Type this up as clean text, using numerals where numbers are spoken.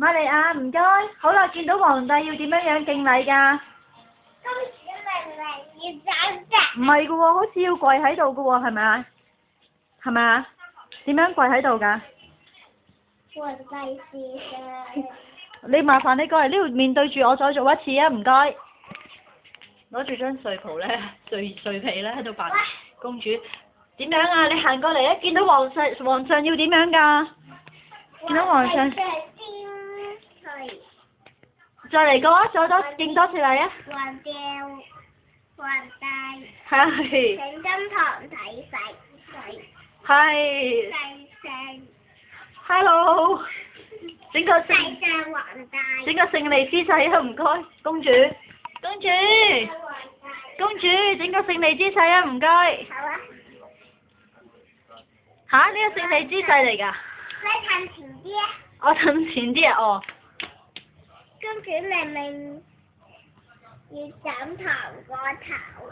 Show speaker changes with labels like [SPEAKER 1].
[SPEAKER 1] 瑪利亞唔該，好啦，見到皇帝要點樣敬禮㗎？
[SPEAKER 2] 公主命令要走隻。
[SPEAKER 1] 唔係㗎喎，好似要跪喺度㗎喎，係咪啊？係咪啊？點樣跪喺度㗎？
[SPEAKER 2] 皇帝至上。
[SPEAKER 1] 你麻煩你過嚟呢度面對住我再做一次啊，唔該。攞住張睡袍咧，睡被咧喺度扮公主。點樣啊？你行過嚟啊！見到皇上要點樣㗎？見到皇上。再嚟過啊！再多敬多次禮啊！
[SPEAKER 2] 皇帝。
[SPEAKER 1] 係。
[SPEAKER 2] 請金堂睇世。
[SPEAKER 1] 係。
[SPEAKER 2] 世上。
[SPEAKER 1] Hello。整個
[SPEAKER 2] 世上皇帝。
[SPEAKER 1] 整個勝利姿勢啊！唔該，公主。公主。公主，整個勝利姿勢啊！唔該。
[SPEAKER 2] 好啊。
[SPEAKER 1] 吓？呢個勝利姿勢嚟㗎？
[SPEAKER 2] 你近前啲啊！
[SPEAKER 1] 我褪前啲啊！哦。
[SPEAKER 2] 公主命令要斬頭個頭。